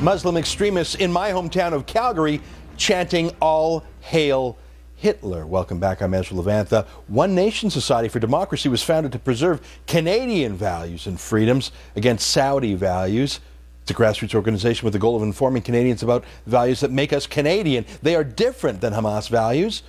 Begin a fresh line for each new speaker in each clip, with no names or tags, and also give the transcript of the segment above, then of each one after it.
Muslim extremists in my hometown of Calgary chanting "All Hail Hitler." Welcome back. I'm Ezra Levant. The One Nation Society for Democracy was founded to preserve Canadian values and freedoms against Saudi values. It's a grassroots organization with the goal of informing Canadians about values that make us Canadian. They are different than Hamas values.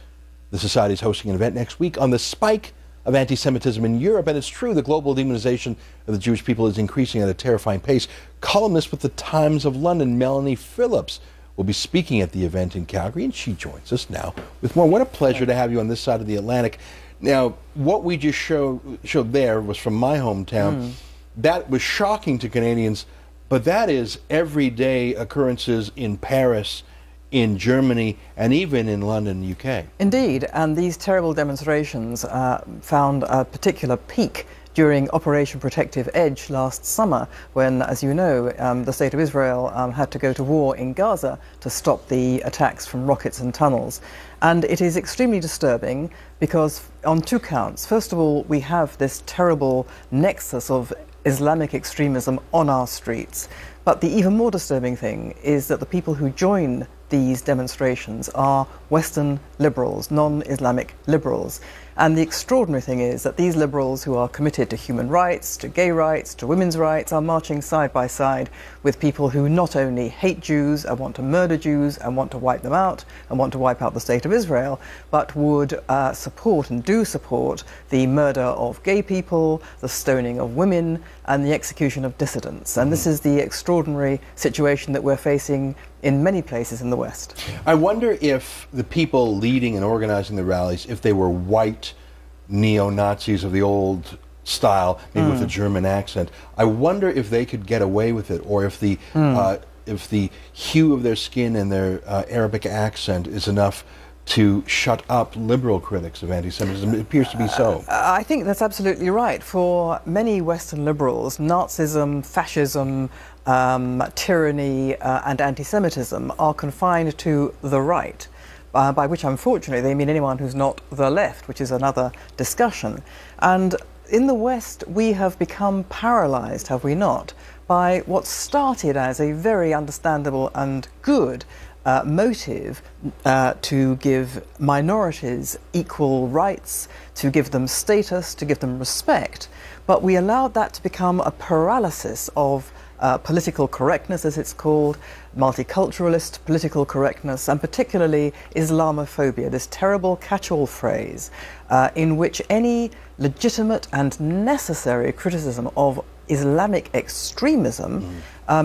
The Society is hosting an event next week on the spike of anti-Semitism in Europe, and it's true the global demonization of the Jewish people is increasing at a terrifying pace. Columnist with the Times of London, Melanie Phillips, will be speaking at the event in Calgary, and she joins us now with more. What a pleasure to have you on this side of the Atlantic. Now, what we just showed there was from my hometown. That was shocking to Canadians, but that is everyday occurrences in Paris, in Germany, and even in London, UK.
Indeed, and these terrible demonstrations found a particular peak during Operation Protective Edge last summer, when, as you know, the State of Israel had to go to war in Gaza to stop the attacks from rockets and tunnels. And it is extremely disturbing because, on two counts, first of all, we have this terrible nexus of Islamic extremism on our streets. But the even more disturbing thing is that the people who join these demonstrations are Western liberals, non-Islamic liberals. And the extraordinary thing is that these liberals who are committed to human rights, to gay rights, to women's rights, are marching side by side with people who not only hate Jews and want to murder Jews and want to wipe them out and want to wipe out the State of Israel, but would support and do support the murder of gay people, the stoning of women, and the execution of dissidents. And this is the extraordinary situation that we're facing in many places in the West.
I wonder if the people leading and organizing the rallies, if they were white neo-Nazis of the old style, maybe with a German accent, I wonder if they could get away with it, or if the hue of their skin and their Arabic accent is enough to shut up liberal critics of anti-Semitism. It appears to be so.
I think that's absolutely right. For many Western liberals, Nazism, fascism, tyranny and anti-Semitism are confined to the right, by which unfortunately they mean anyone who's not the left, which is another discussion. And in the West we have become paralyzed, have we not, by what started as a very understandable and good motive to give minorities equal rights, to give them status, to give them respect. But we allowed that to become a paralysis of political correctness, as it's called, multiculturalist political correctness, and particularly Islamophobia, this terrible catch-all phrase in which any legitimate and necessary criticism of Islamic extremism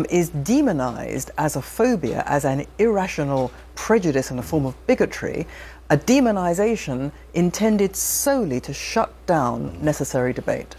is demonized as a phobia, as an irrational prejudice and a form of bigotry, a demonization intended solely to shut down necessary debate.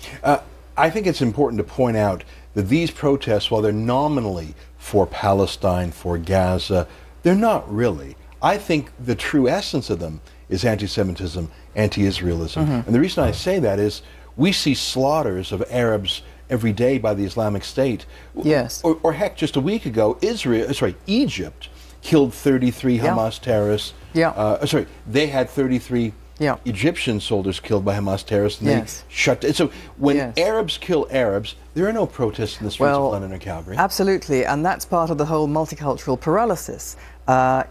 I think it's important to point out that these protests, while they're nominally for Palestine, for Gaza, they're not really. I think the true essence of them is anti-Semitism, anti-Israelism. And the reason I say that is we see slaughters of Arabs every day by the Islamic State.
Yes.
Or heck, just a week ago, Egypt killed 33 Hamas terrorists. They had 33 Egyptian soldiers killed by Hamas terrorists, and they shut down. So when Arabs kill Arabs, there are no protests in the streets of London or Calgary.
Absolutely, and that's part of the whole multicultural paralysis,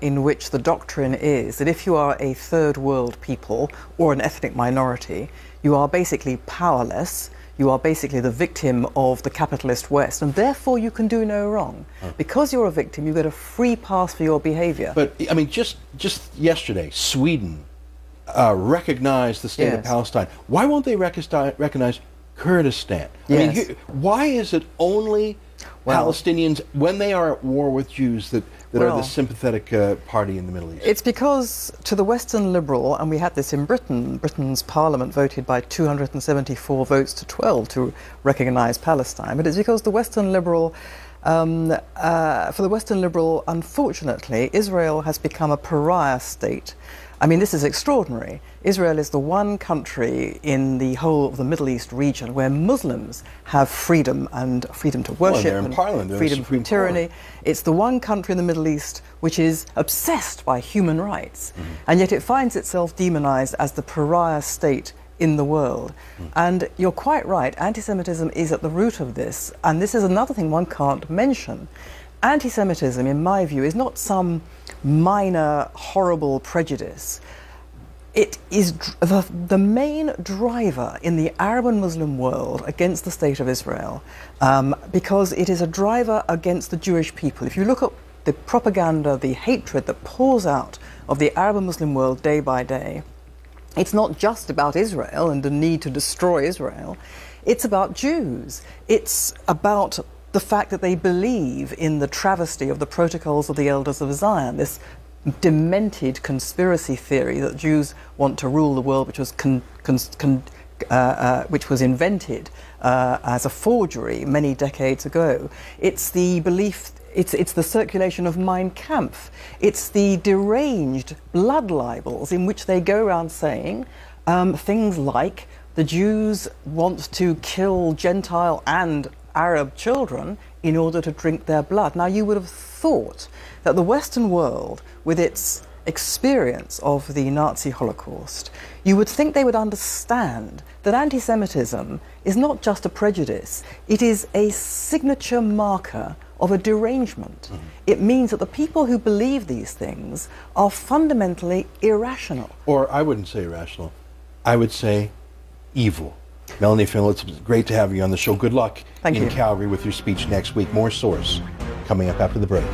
in which the doctrine is that if you are a third world people or an ethnic minority, you are basically powerless. You are basically the victim of the capitalist West, and therefore you can do no wrong. Because you're a victim, you get a free pass for your behavior.
But, I mean, just yesterday, Sweden recognized the state of Palestine. Why won't they recognize Kurdistan? I mean, why is it only Palestinians, when they are at war with Jews, that are the sympathetic party in the Middle East?
It's because to the Western liberal, and we had this in Britain, Britain's parliament voted by 274 votes to 12 to recognize Palestine, but it's because the Western liberal For the Western liberal, unfortunately, Israel has become a pariah state. I mean, this is extraordinary. Israel is the one country in the whole of the Middle East region where Muslims have freedom and freedom to worship and freedom from tyranny. It's the one country in the Middle East which is obsessed by human rights, and yet it finds itself demonized as the pariah state in the world. And you're quite right, anti-Semitism is at the root of this, and this is another thing one can't mention. Anti-Semitism, in my view, is not some minor, horrible prejudice. It is the main driver in the Arab and Muslim world against the State of Israel, because it is a driver against the Jewish people. If you look at the propaganda, the hatred that pours out of the Arab and Muslim world day by day, it's not just about Israel and the need to destroy Israel. It's about Jews. It's about the fact that they believe in the travesty of the protocols of the elders of Zion, this demented conspiracy theory that Jews want to rule the world, which was invented as a forgery many decades ago. It's the belief. It's the circulation of Mein Kampf. It's the deranged blood libels in which they go around saying things like the Jews want to kill Gentile and Arab children in order to drink their blood. Now, you would have thought that the Western world, with its experience of the Nazi Holocaust, you would think they would understand that anti-Semitism is not just a prejudice, it is a signature marker of a derangement. It means that the people who believe these things are fundamentally irrational.
Or I wouldn't say irrational, I would say evil. Melanie Phillips, it's great to have you on the show. Good luck in Calgary with your speech next week. More Source coming up after the break.